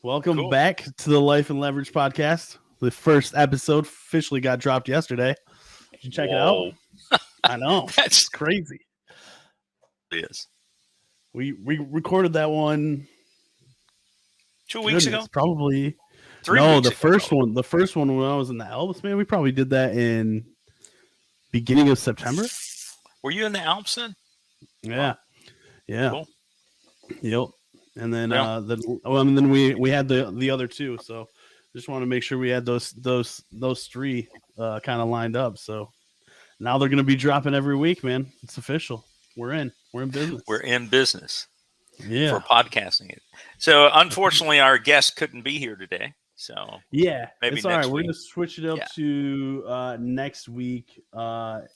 Welcome Cool. back to the Life and Leverage podcast. The first episode officially got dropped yesterday. Did you check it out? Whoa. I know. It's That's crazy. it is. We recorded that one 2 weeks ago? probably 3 weeks the ago. first one. The first one when I was in the Alps, man, we probably did that in beginning of September. Were you in the Alps then? Yeah. Yeah. Cool. Yep. And then Yeah. then we had the other two. So just want to make sure we had those three kind of lined up. So now they're gonna be dropping every week, man. It's official. We're in business. We're in business Yeah. for podcasting it. So unfortunately our guest couldn't be here today. So Yeah. maybe It's all right. next We're week. gonna switch it up Yeah. to next week. So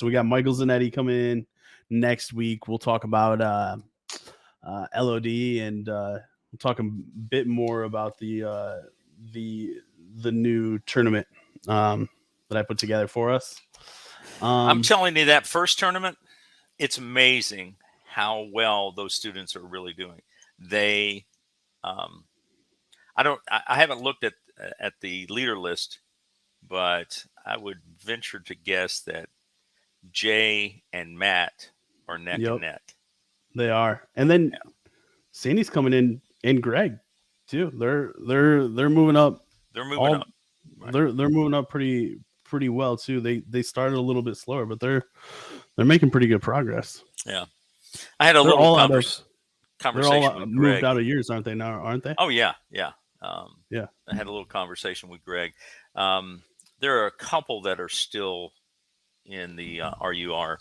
we got Michael Zanetti coming in next week. We'll talk about LOD and we'll talk a bit more about the new tournament that I put together for us. I'm telling you, that first tournament, it's amazing how well those students are really doing. They, I haven't looked at the leader list, but I would venture to guess that Jay and Matt are neck Yep. and neck. They are, and then Sandy's coming in, and Greg too. They're moving up. They're moving up. Right. They're moving up pretty well too. They started a little bit slower, but they're making pretty good progress. Yeah, I had a They're little all conversation They're all with moved Greg. out of years, aren't they? Now, aren't they? Oh yeah. Yeah. I had a little conversation with Greg. There are a couple that are still in the RUR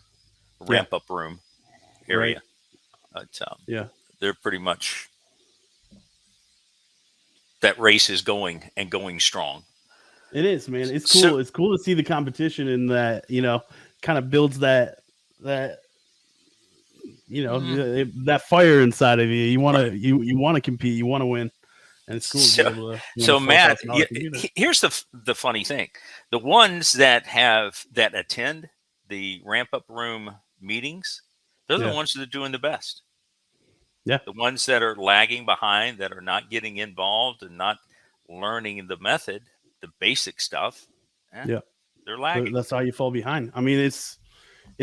ramp up room area. Right. But Yeah. they're pretty much, that race is going strong. It is, man. It's cool. So- It's cool to see the competition in that, kind of builds that that fire inside of you. You want to you want to compete. You want to win, and it's cool. to be able to, So focus Matt, on the computer. here's the funny thing: the ones that attend the ramp up room meetings, they're the ones that are doing the best. Yeah. The ones that are lagging behind, that are not getting involved and not learning the method, the basic stuff. They're lagging. That's how you fall behind. I mean, it's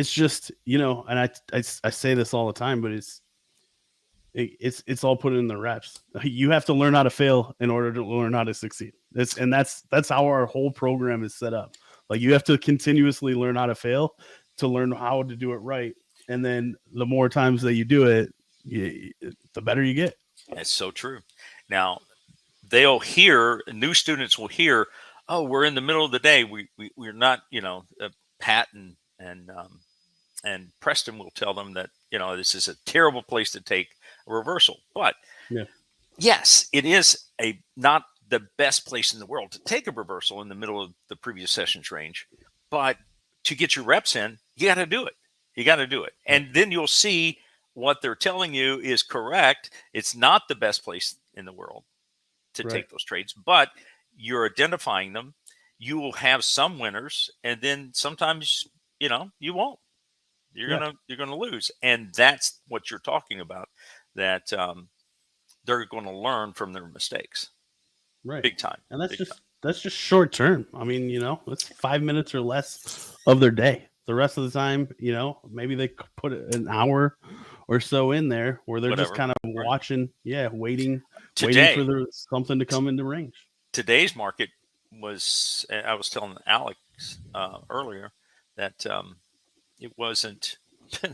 just, and I say this all the time, but it's all put in the reps. You have to learn how to fail in order to learn how to succeed. That's how our whole program is set up. Like, you have to continuously learn how to fail to learn how to do it right. And then the more times that you do it, the better you get. That's so true. Now, new students will hear, oh, we're in the middle of the day. We're not, Pat and Preston will tell them that, this is a terrible place to take a reversal. But yes, it is not the best place in the world to take a reversal in the middle of the previous sessions range. But to get your reps in, you got to do it. And then you'll see what they're telling you is correct. It's not the best place in the world to take those trades, but you're identifying them. You will have some winners, and then sometimes, you won't. You're gonna lose, and that's what you're talking about. That they're going to learn from their mistakes, Right? Big time. And that's just short term. I mean, it's 5 minutes or less of their day. The rest of the time, maybe they put an hour or so in there where they're just kind of watching, waiting for something to come into range. Today's market was, I was telling Alex earlier that it wasn't,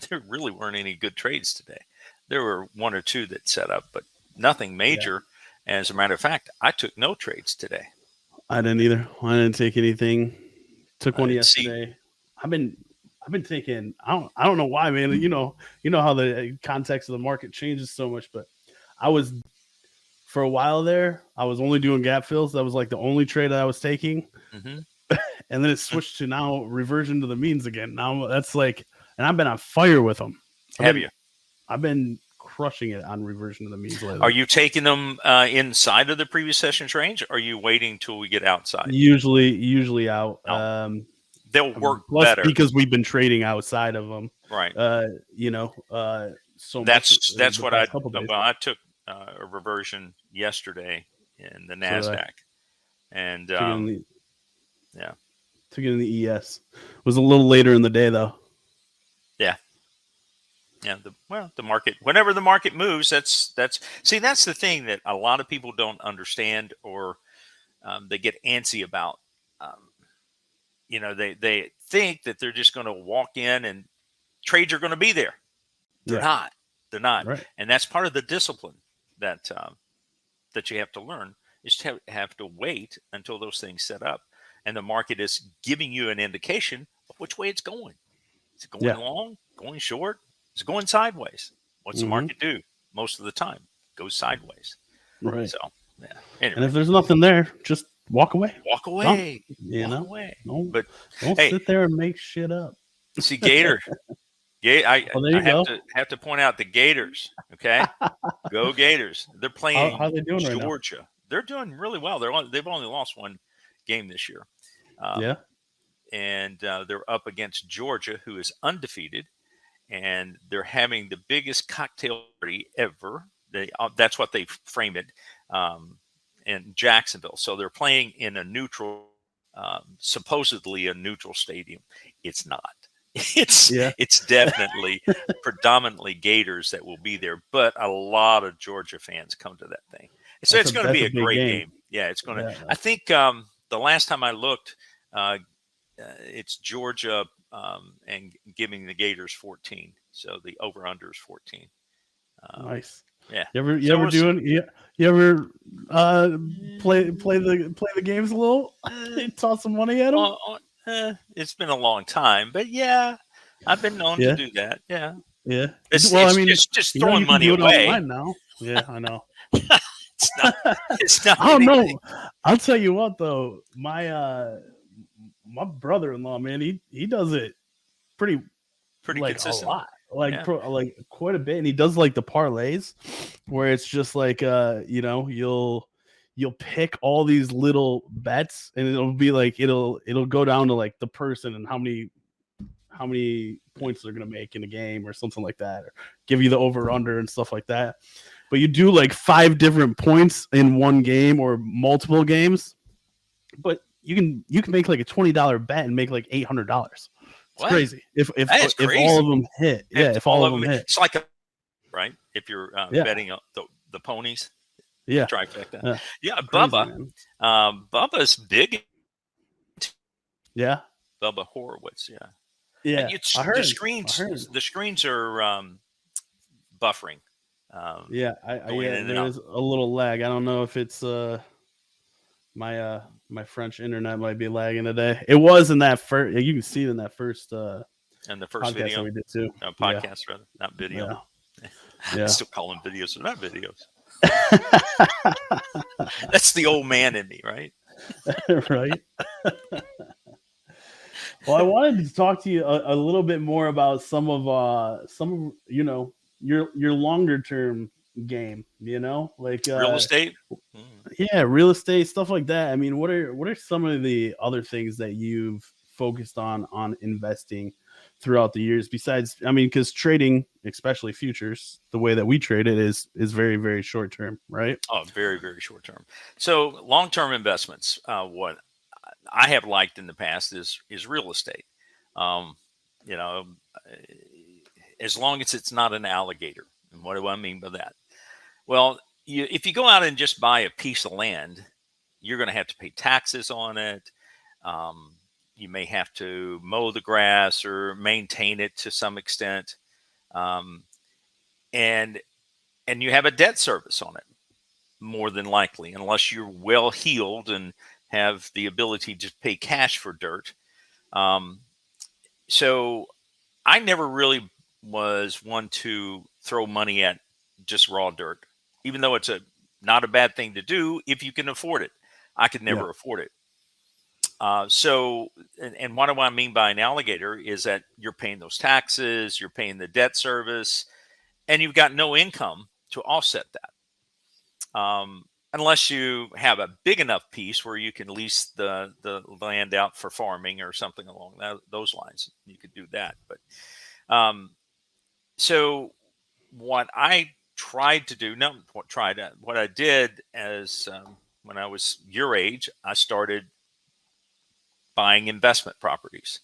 there really weren't any good trades today. There were one or two that set up, but nothing major. And as a matter of fact, I took no trades today. I didn't either. I didn't take anything. Took one yesterday. I've been taking, I don't know why, man. You know how the context of the market changes so much, but for a while there, I was only doing gap fills. That was like the only trade that I was taking. Mm-hmm. And then it switched to now reversion to the means again. Now that's like, and I've been on fire with them. I've been crushing it on reversion to the means lately. Are you taking them inside of the previous sessions range? Or are you waiting till we get outside? Usually out. Oh. They'll work better because we've been trading outside of them. Right. So that's what I took a reversion yesterday in the So did I. Nasdaq, and Took it in the yeah, took it in the ES. It was a little later in the day though. yeah, yeah. The market, whenever the market moves, that's that's the thing that a lot of people don't understand, or they get antsy about. Um, they think that they're just going to walk in and trades are going to be there. They're Yeah. not. They're not, Right. and that's part of the discipline that that you have to learn, is to have to wait until those things set up, and the market is giving you an indication of which way it's going. Is it going Yeah. long, going short? Is it going sideways? What's the Hmm. market do most of the time? It goes sideways. Right. So yeah. And Anyway, if there's nothing there, just walk away. walk Don't away. Walk know? away. Don't But don't hey, sit there and make shit up. see Gator. Yeah, Oh, there I you go. have to point out the Gators. Okay, go Gators. They're How playing they doing right now? Georgia. They're doing really well. They've only lost one game this year, Yeah. and they're up against Georgia, who is undefeated, and they're having the biggest cocktail party ever. That's what they frame it, in Jacksonville. So they're playing in a neutral, supposedly a neutral stadium. It's not. Yeah. It's definitely predominantly Gators that will be there, but a lot of Georgia fans come to that thing. So it's going to That's be a a big great game. game. Yeah, it's going to. Yeah. I think the last time I looked, it's Georgia and giving the Gators 14. So the over under is 14. Nice. Yeah. You So ever doing you ever play the games a little? Toss some money at them? it's been a long time, but yeah, I've been known to Yeah. do that. Yeah. Yeah. It's Well, I it's mean, just you know, throwing you can money do it away. online now. Yeah, I know. It's not it's not I don't anything. know. I'll tell you what though, my brother-in-law, man, he does it pretty Pretty like a consistently. lot, like Yeah. like quite a bit, and he does like the parlays where it's just like you know, you'll pick all these little bets and it'll be like it'll go down to like the person and how many points they're gonna make in a game or something like that, or give you the over under and stuff like that. But you do like 5 different points in one game or multiple games, but you can make like a $20 bet and make like $800. It's What? crazy if That is if all of crazy. them hit. Yeah, if all of them hit. It's like a right. If you're Yeah, betting the ponies, yeah, trifecta. yeah. Yeah, Crazy, Bubba. man. Bubba's big. Yeah, Bubba Horowitz. Yeah. yeah. And it's I heard. the screens are buffering. Yeah, Going in and there out. is a little lag. I don't know if it's my my French internet might be lagging today. It was in that first. You can see it in that first And the first podcast video, that we did too. podcast rather, not video. Yeah, I yeah. still call them videos. They're not videos. That's the old man in me, right? Right. Well, I wanted to talk to you a little bit more about some of you know, your longer term game. You know, like Real estate. yeah, real estate stuff like that. I mean, what are some of the other things that you've focused on investing throughout the years? Besides, I mean, because trading, especially futures, the way that we trade it is very very short term, right? Oh, very, very short term. So long term investments. What I have liked in the past is real estate. Um, you know, as long as it's not an alligator. And what do I mean by that? Well, if you go out and just buy a piece of land, you're going to have to pay taxes on it. You may have to mow the grass or maintain it to some extent, um, and you have a debt service on it, more than likely, unless you're well heeled and have the ability to pay cash for dirt. Um, so I never really was one to throw money at just raw dirt, even though it's not a bad thing to do if you can afford it. I could never Yeah, afford it. And what do I mean by an alligator is that you're paying those taxes, you're paying the debt service, and you've got no income to offset that. Unless you have a big enough piece where you can lease the land out for farming or something along those lines, you could do that. But so what I tried to do, no, what I did as when I was your age, I started buying investment properties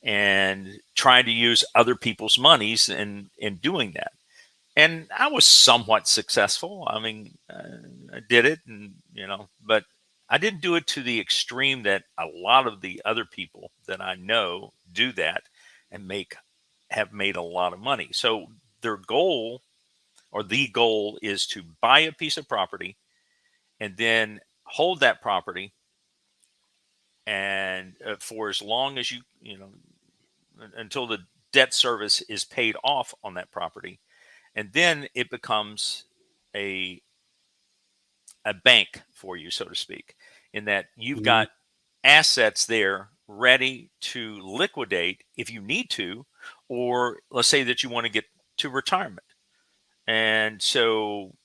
and trying to use other people's monies in doing that. And I was somewhat successful. I mean, I did it, and but I didn't do it to the extreme that a lot of the other people that I know do that and have made a lot of money. So their goal, or the goal, is to buy a piece of property and then hold that property, and for as long as until the debt service is paid off on that property, and then it becomes a bank for you, so to speak, in that you've Mhm. got assets there ready to liquidate if you need to, or let's say that you want to get to retirement. And so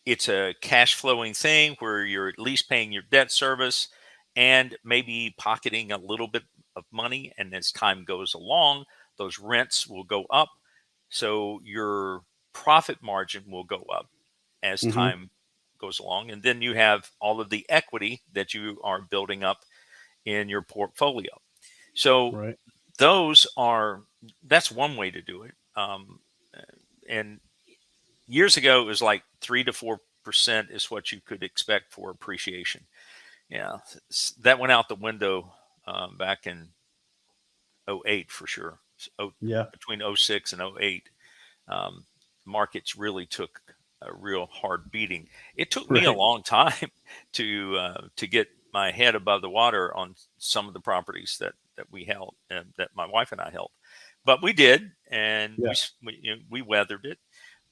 it's a cash flowing thing where you're at least paying your debt service and maybe pocketing a little bit of money. And as time goes along, those rents will go up. So your profit margin will go up as Mhm. time goes along. And then you have all of the equity that you are building up in your portfolio. So Right. that's one way to do it. And years ago, it was like 3 to 4% is what you could expect for appreciation. Yeah, that went out the window back in '08 for sure. Yeah. Between '06 and '08, um, markets really took a real hard beating. It took me a Right. long time to get my head above the water on some of the properties that we held, that my wife and I held, but we did, and Yeah. we weathered it.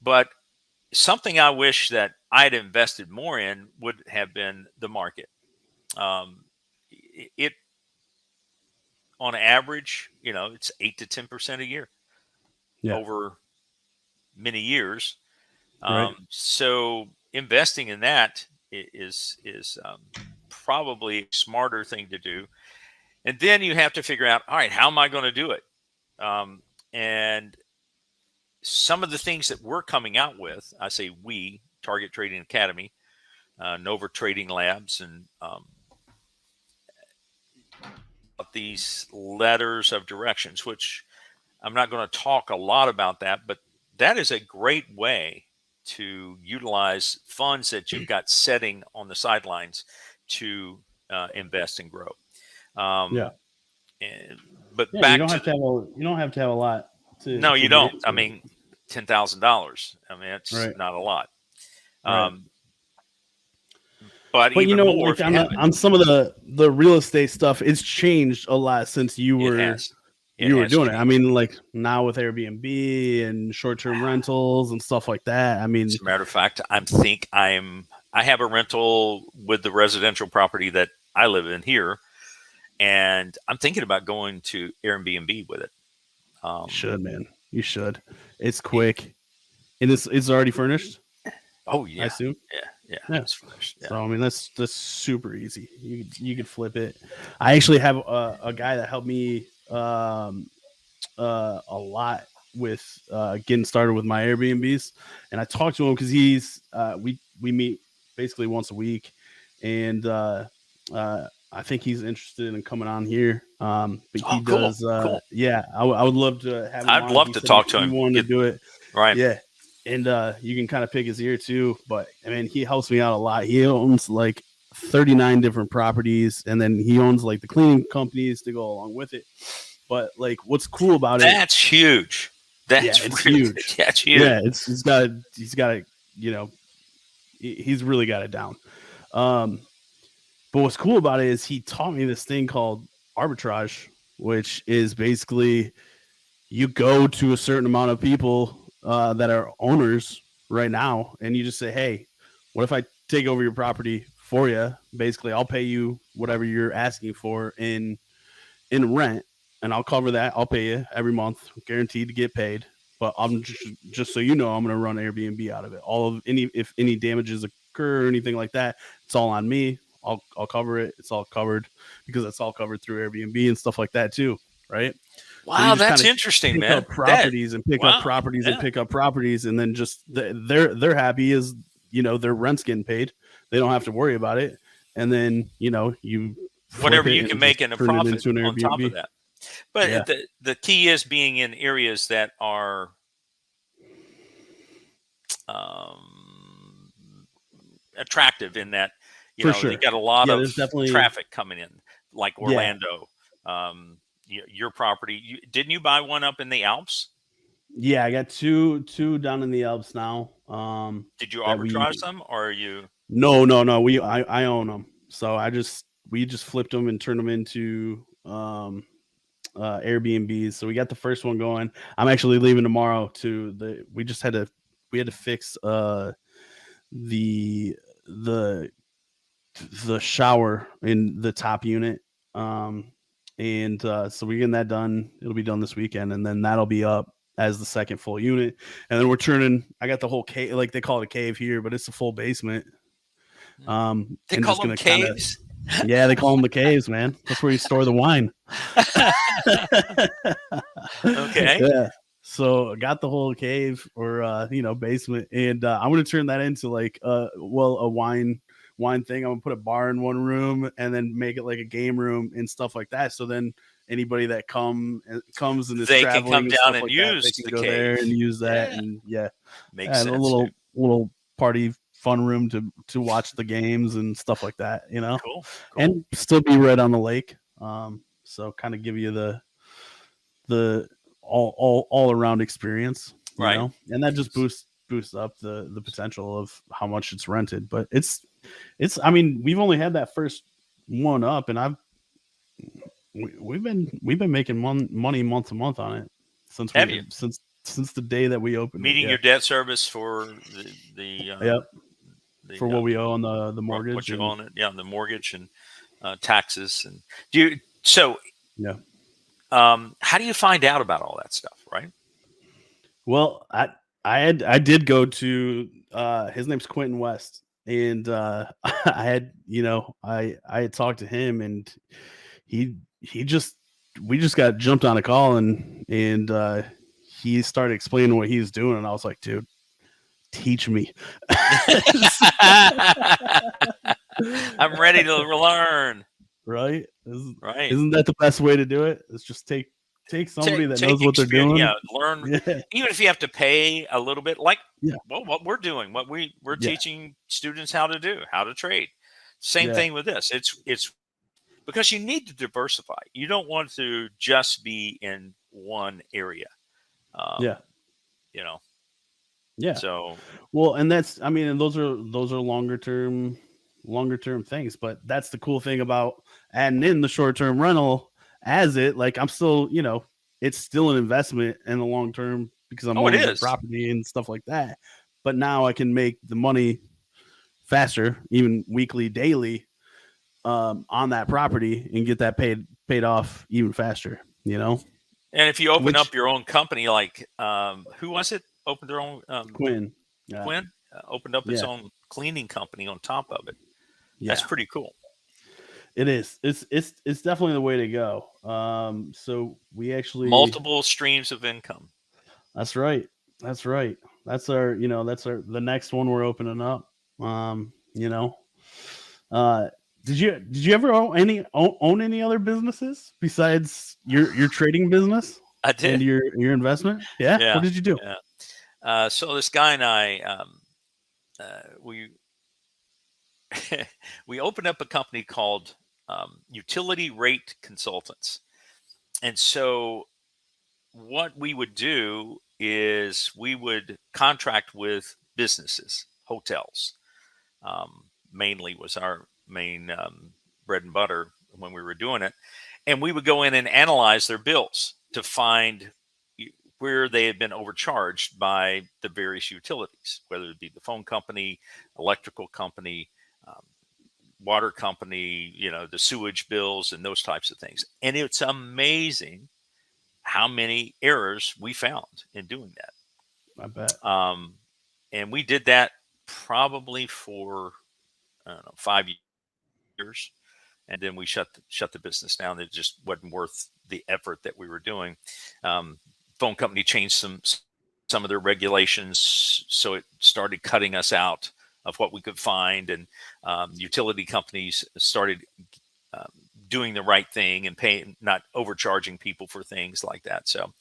But something I wish that I'd invested more in would have been the market. It on average, it's 8 to 10% a year Yeah. over many years. Right. So investing in that is probably a smarter thing to do. And then you have to figure out, all right, how am I going to do it? And some of the things that we're coming out with, I say we, Target Trading Academy, Nova Trading Labs, and these letters of directions, which I'm not going to talk a lot about that, but that is a great way to utilize funds that you've got setting on the sidelines to invest and grow. Yeah. Um, and, but Yeah. You back don't to have to the have you don't have to have a lot no, to you get don't. I into it. mean, $10,000. I mean, it's Right. not a lot. Right. Um, but But even more like if you have it. on some of the real estate stuff, it's changed a lot since It has. It you were has doing it. I changed. mean, like now with Airbnb and short term rentals and stuff like that. I mean, As a matter of fact, I have a rental with the residential property that I live in here, and I'm thinking about going to Airbnb with it. you Um, should, man. You should. It's it- quick. And it's already furnished, oh I yeah, assume. yeah, Yeah. it's finished. Yeah. So I mean that's super easy. You could flip it. I actually have a guy that helped me a lot with getting started with my Airbnbs, and I talked to him because he's we meet basically once a week, and I think he's interested in coming on here. But he Oh, cool, does cool. yeah, I would love to have him I'd on. love He to said talk to he him. wanted to do it. Right. Yeah. And you can kind of pick his ear too, but I mean, he helps me out a lot. He owns like 39 different properties, and then he owns like the cleaning companies to go along with it. But like, what's cool about it? That's huge. Yeah, That's it's really huge. that's huge. Yeah, he's got it. You know, he's really got it down. Um, but what's cool about it is he taught me this thing called arbitrage, which is basically you go to a certain amount of people that are owners right now, and you just say, "Hey, what if I take over your property for you? Basically, I'll pay you whatever you're asking for in rent, and I'll cover that. I'll pay you every month, guaranteed to get paid. But I'm just so you know, I'm going to run Airbnb out of it. All of if any damages occur or anything like that, it's all on me. I'll cover it. It's all covered because it's all covered through Airbnb and stuff like that too, right? So you Wow, just kind that's of interesting, pick man. up properties and pick up Wow, properties and yeah. pick up properties, and then just they're happy as their rent's getting paid. They don't have to worry about it, and then you flip Whatever it you can and make just in a turn it profit into an on top of Airbnb. that. Yeah, But the key is being in areas that are um, attractive in that, for they sure. got a lot Yeah, of there's definitely traffic coming in, like yeah. Orlando. Your property, didn't you buy one up in the Alps? Yeah, I got two down in the Alps now. Did you That we arbitrage them, or are you? no. I own them. So we just flipped them and turned them into Airbnbs. So we got the first one going. I'm actually leaving tomorrow to the. We had to fix the the the shower in the top unit. And so we're getting that done. It'll be done this weekend, and then that'll be up as the second full unit. And then we're turning. I got the whole cave, like they call it a cave here, but it's a full basement. They And call just them gonna kind of caves. yeah, they call them the caves, man. That's where you store the wine. Okay. Yeah. So I got the whole cave or basement, and I'm gonna turn that into like a wine thing. I'm gonna put a bar in one room and then make it like a game room and stuff like that. So then anybody that comes and is They can traveling come and down stuff and like that, they use can the go there cave. and use that. Yeah, And yeah, makes and a sense too. little party fun room to watch the games and stuff like that, Cool, cool. and still be right on the lake. So kind of give you the all around experience, Right. and that just boosts up the potential of how much it's rented. But I mean, we've only had that first one up, and we've been making money month to month on it since Have you since the day that we opened it. meeting Yeah. your debt service for the Yep. For the what we owe on the what mortgage you and own it? Yeah, the mortgage and taxes. And do you? So, yeah. how do you find out about all that stuff? Right. Well, I did go to his name's Quentin West, and I had I had talked to him, and he just we just got jumped on a call, and he started explaining what he's doing, and I was like, dude, teach me. I'm ready to learn. Right? Right. Isn't that the best way to do it? It's just take somebody that knows Take what they're experience. Yeah, doing. learn. Yeah, Even if you have to pay a little bit, like yeah, what we're doing, what we're yeah, teaching students how to do, how to trade. Same yeah, thing with this. It's because you need to diversify. You don't want to just be in one area. Um, yeah, you know. yeah. So Well, and that's I mean, and those are longer term things, but that's the cool thing about adding in the short term rental as it like I'm still, it's still an investment in the long term because I'm oh, it owning the is. property and stuff like that. But now I can make the money faster, even weekly, daily, on that property and get that paid off even faster, And if you open which up your own company, like who was it? Opened their own Quinn, yeah, Quinn opened up its yeah, own cleaning company on top of it. That's yeah. pretty cool. It is. It's definitely the way to go. So we actually. Multiple streams of income. That's right. That's right. That's our. The next one we're opening up. Um. You know. Uh. Did you ever own any other businesses besides your trading business I and did. your investment? Yeah. Yeah. What did you do? Yeah. So this guy and I, we we opened up a company called Utility Rate Consultants, and so what we would do is we would contract with businesses, hotels, mainly was our main bread and butter when we were doing it. And we would go in and analyze their bills to find where they had been overcharged by the various utilities, whether it be the phone company, electrical company, um, water company, the sewage bills and those types of things. And it's amazing how many errors we found in doing I bet. that. And we did that probably for, I don't know, 5 years. and then we shut the business down. It just wasn't worth the effort that we were doing. Phone company changed some of their regulations, so it started cutting us out of what we could find, and utility companies started doing the right thing and paying, not overcharging people for things like that. So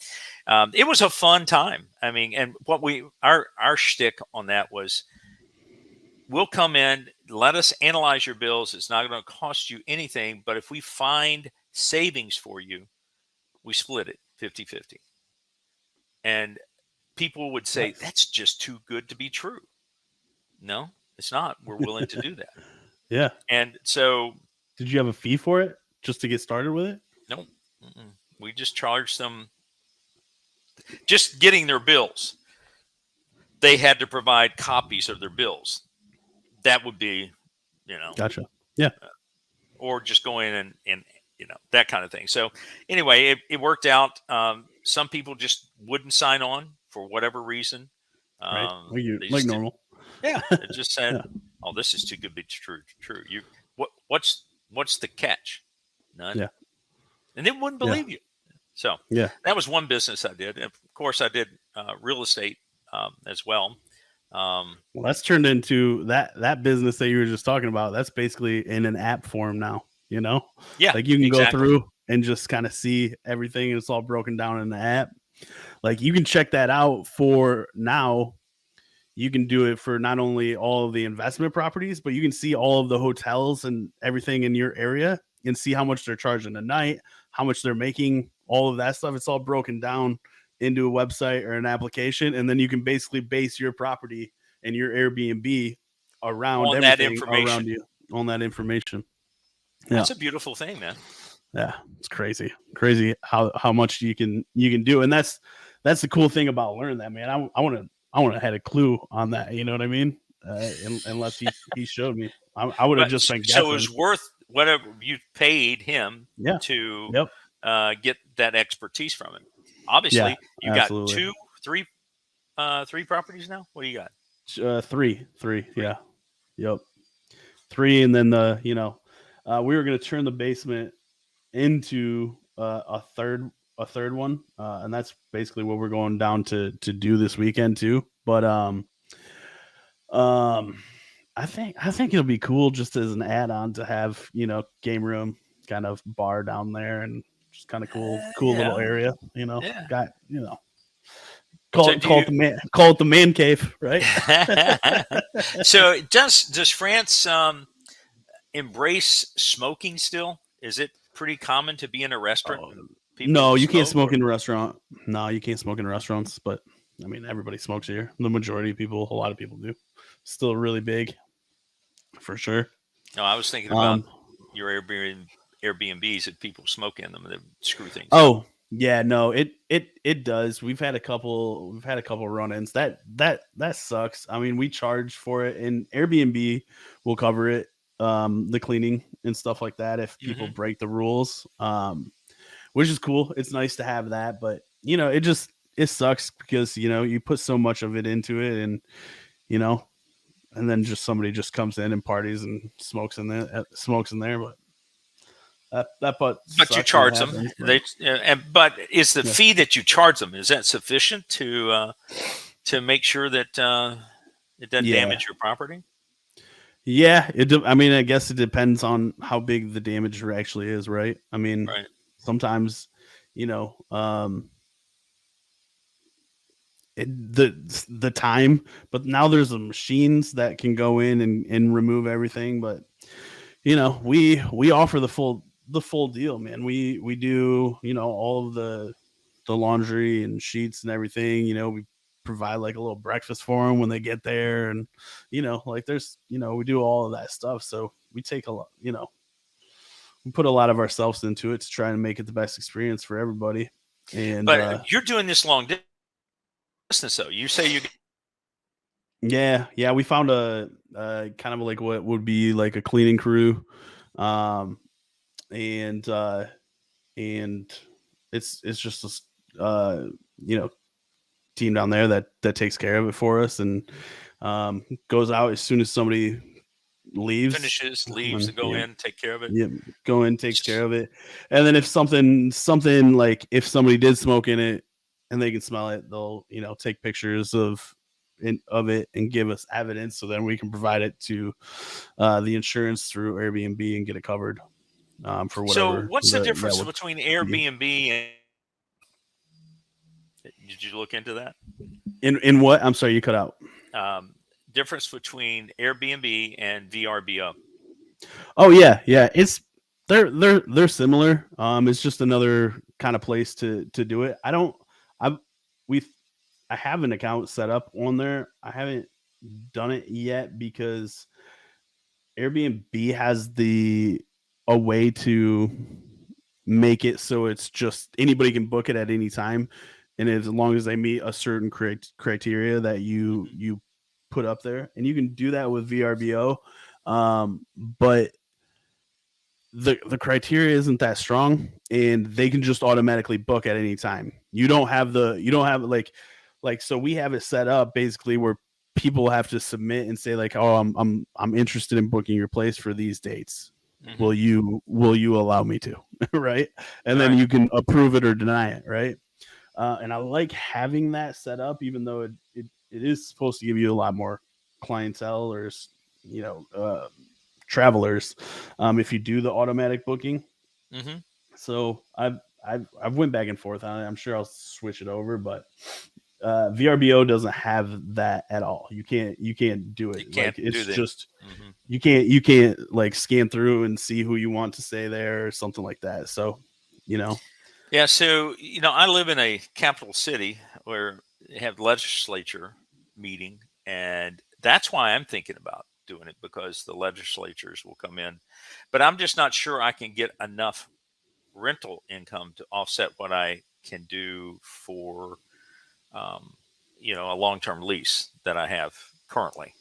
it was a fun time. I mean, and what our shtick on that was, we'll come in, let us analyze your bills. It's not going to cost you anything, but if we find savings for you, we split it 50-50. And people would say, Nice. that's just too good to be true. No, it's not. We're willing to do that. Yeah. And so, Did you have a fee for it just to get started with it? no, we just charged them just getting their bills. They had to provide copies of their bills. That would be, Gotcha. Yeah. or just go in and that kind of thing. So anyway, it worked out. Some people just wouldn't sign on for whatever reason. Right. They Like just normal. Yeah, it just said, Yeah. "Oh, this is too good to be true." You what's the catch? None. Yeah. And they wouldn't believe you. So Yeah. that was one business I did. And of course, I did real estate as well. Well, that's turned into that business that you were just talking about. That's basically in an app form now, Yeah, like you can exactly. go through and just kind of see everything. And it's all broken down in the app. Like you can check that out for now. You can do it for not only all of the investment properties, but you can see all of the hotels and everything in your area and see how much they're charging a night, how much they're making, all of that stuff. It's all broken down into a website or an application. And then you can basically base your property and your Airbnb around On that everything around information. you on that information. That's a beautiful thing, man. Yeah, it's crazy how much you can do. And that's the cool thing about learning that, man. I want to had a clue on that. You know what I mean? Unless he showed me, I would have just been guessing. So it was worth whatever you paid him Yeah. to Yep. get that expertise from him. Obviously, you absolutely. got three properties now. What do you got? Three. Yeah. Yep. 3, and then we were gonna turn the basement into a third one, and that's basically what we're going down to do this weekend too. But I think it'll be cool just as an add-on to have game room kind of bar down there, and just kind of cool little area. Got call it the man cave, right? So does France embrace smoking still? Is it pretty common to be in a restaurant? No, you can't smoke in a restaurant. No, you can't smoke in restaurants. But I mean, everybody smokes here. The majority of people, a lot of people do. Still really big, for sure. No, I was thinking about your Airbnbs if people smoke in them and they screw things. Oh, yeah, no, it does. We've had a couple run-ins. That sucks. I mean, we charge for it, and Airbnb will cover it, the cleaning and stuff like that if people break the rules. Which is cool. It's nice to have that, but it sucks because you put so much of it into it, and and then just somebody just comes in and parties and smokes in there, but but you charge them. But is the fee that you charge them, is that sufficient to make sure that it doesn't damage your property? Yeah, I mean, I guess it depends on how big the damage actually is, right? I mean, right. Sometimes, the time, but now there's machines that can go in and remove everything. But we offer the full deal, man. We do all of the laundry and sheets and everything. We provide like a little breakfast for them when they get there, and like there's we do all of that stuff. So we take a lot, we put a lot of ourselves into it to try and make it the best experience for everybody. And but you're doing this long distance, though. You say you. Yeah, we found a kind of like what would be like a cleaning crew, and it's just a team down there that takes care of it for us, and goes out as soon as somebody leaves, leaves to go yeah, in, take care of it. yeah, go in, takes care of it. And then if something like if somebody did smoke in it and they can smell it, they'll take pictures of it and give us evidence, so then we can provide it to the insurance through Airbnb and get it covered for So whatever. what's the difference Would between be. Airbnb and did you look into that? In what? I'm sorry, you cut out. Um, difference between Airbnb and VRBO. Oh yeah, yeah. They're similar. It's just another kind of place to do it. I we I have an account set up on there. I haven't done it yet because Airbnb has a way to make it so it's just anybody can book it at any time, and as long as they meet a certain criteria that you put up there, and you can do that with VRBO, but the criteria isn't that strong, and they can just automatically book at any time. You don't have so we have it set up basically where people have to submit and say like, oh, I'm interested in booking your place for these dates. Mm-hmm. Will you allow me to? Right. And All then right. you can approve it or deny it. Right. And I like having that set up, even though it is supposed to give you a lot more clientele or travelers if you do the automatic booking. Mm-hmm. So I've went back and forth on it. I'm sure I'll switch it over, but VRBO doesn't have that at all. You can't do it. You can't it's do that. just Mm-hmm. you can't like scan through and see who you want to stay there or something like that. So Yeah, so I live in a capital city where they have legislature meeting, and that's why I'm thinking about doing it, because the legislatures will come in. But I'm just not sure I can get enough rental income to offset what I can do for a long-term lease that I have currently.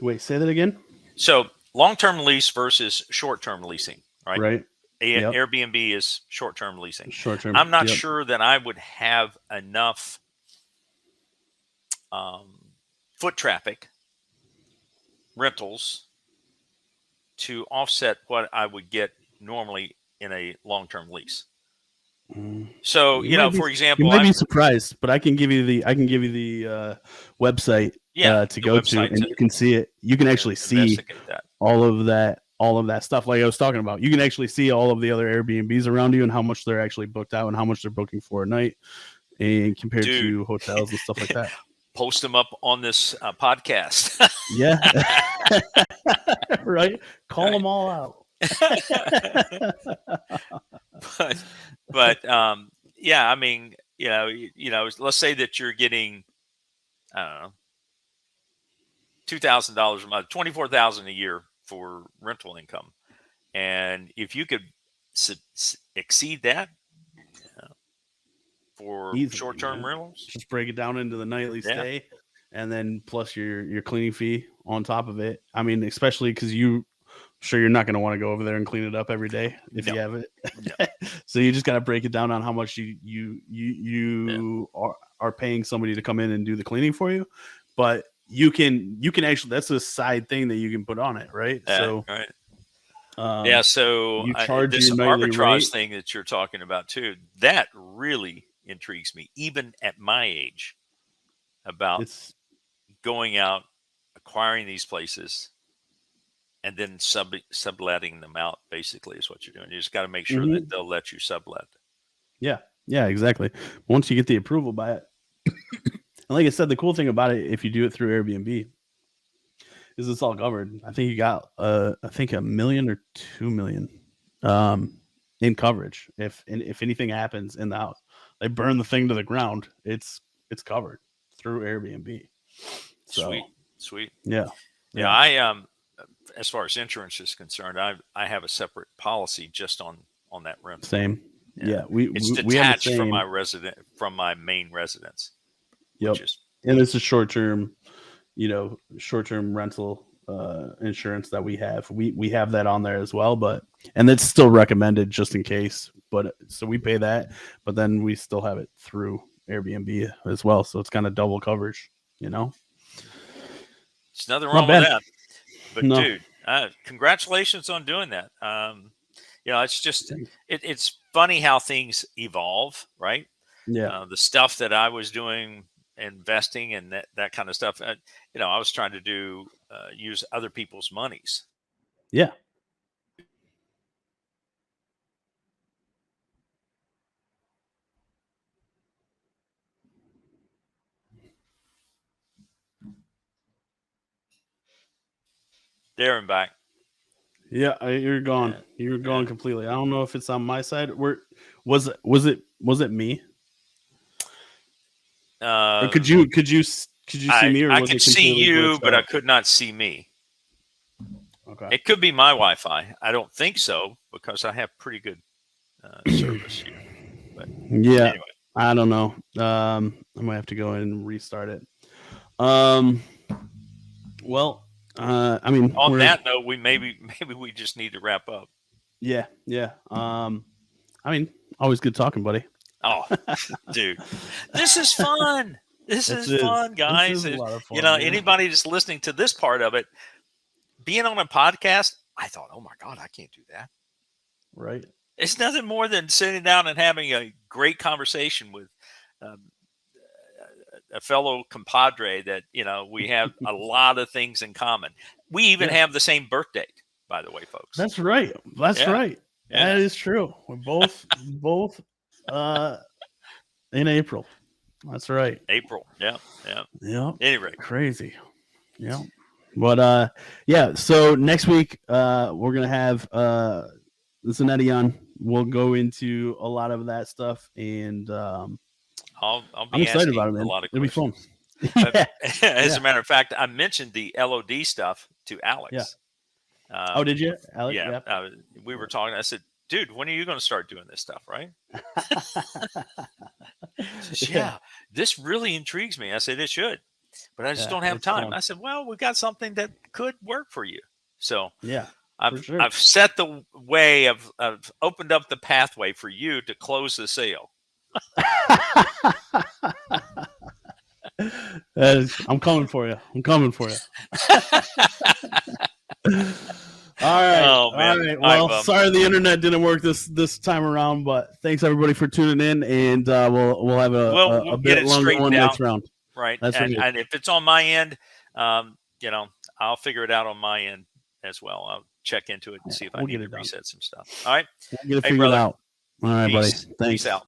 Wait, say that again. So long-term lease versus short-term leasing, right? Right. Yep. Airbnb is short-term leasing. Short-term. I'm not Yep. sure that I would have enough foot traffic rentals to offset what I would get normally in a long-term lease. So, for example, you might be surprised, but I can give you the website to go to, and you can see it. You can actually see that. all of that stuff. Like I was talking about, you can actually see all of the other Airbnbs around you and how much they're actually booked out and how much they're booking for a night, and compared to hotels and stuff like that. Post them up on this podcast. Yeah, right. Call them all out. but yeah, I mean, let's say that you're getting, I don't know, $2,000 a month, $24,000 a year for rental income, and if you could exceed that for easily, short-term rentals, just break it down into the nightly stay, and then plus your cleaning fee on top of it. I mean, especially because you're not going to want to go over there and clean it up every day if you have it. No. So you just got to break it down on how much you are paying somebody to come in and do the cleaning for you. But you can actually, that's a side thing that you can put on it, right? So right. So you charge this your nightly arbitrage rate thing that you're talking about too, that really intrigues me, even at my age, about going out, acquiring these places, and then subletting them out. Basically, is what you're doing. You just got to make sure that they'll let you sublet. Yeah, exactly. Once you get the approval by it, and like I said, the cool thing about it, if you do it through Airbnb, is it's all covered. I think you got $1 million or $2 million in coverage. If anything happens in the house, they burn the thing to the ground, it's covered through Airbnb. So, sweet. Yeah. I as far as insurance is concerned, I have a separate policy just on that rental. Same. Yeah. It's detached from my main residence. Yep. And it's a short-term rental insurance that we have. We have that on there as well, and it's still recommended just in case. But so we pay that, but then we still have it through Airbnb as well. So it's kind of double coverage, It's nothing wrong with that. But No. dude, congratulations on doing that. It's just it's funny how things evolve, right? Yeah. The stuff that I was doing, investing and that kind of stuff. I was trying to use other people's monies. Yeah. Darren back. Yeah, you're gone. Yeah. You're gone completely. I don't know if it's on my side. Was it me? Or could you see me? Or I was could it see completely you, glitched but I out? could not see me. Okay. It could be my Wi-Fi. I don't think so because I have pretty good service here. But Yeah, anyway, I don't know. I might have to go in and restart it. Well, I mean, on that note, maybe we just need to wrap up. Yeah. I mean, always good talking, buddy. Oh, dude, this is fun. This is fun, guys. This is a lot of fun, man. Anybody just listening to this part of it, being on a podcast, I thought, oh my God, I can't do that. Right. It's nothing more than sitting down and having a great conversation with a fellow compadre that, we have a lot of things in common. We even have the same birth date, by the way, folks. That's right. That's right. Yeah. That is true. We're both in April. That's right. April. Yeah. Anyway, crazy. Yeah. But so next week we're gonna have Zanetti on. We'll go into a lot of that stuff, and I'll be I'm excited about it, man. A lot of It'll questions. be fun. As a matter of fact, I mentioned the LOD stuff to Alex. Yeah. Oh, did you, Alex? Yeah. We were talking. I said, dude, when are you going to start doing this stuff, right? Says, yeah, this really intrigues me. I said, it should, but I just don't have time. Fun. I said, well, we got something that could work for you. So yeah, I've set the way. I've opened up the pathway for you to close the sale. I'm coming for you. All right. Oh, man. All right. Well, sorry the internet didn't work this time around, but thanks everybody for tuning in, and we'll have a bit longer one next round. Right. And if it's on my end, I'll figure it out on my end as well. I'll check into it and see if I need to reset some stuff. All right. We'll get it figured out. All right, buddy. Thanks. Peace out.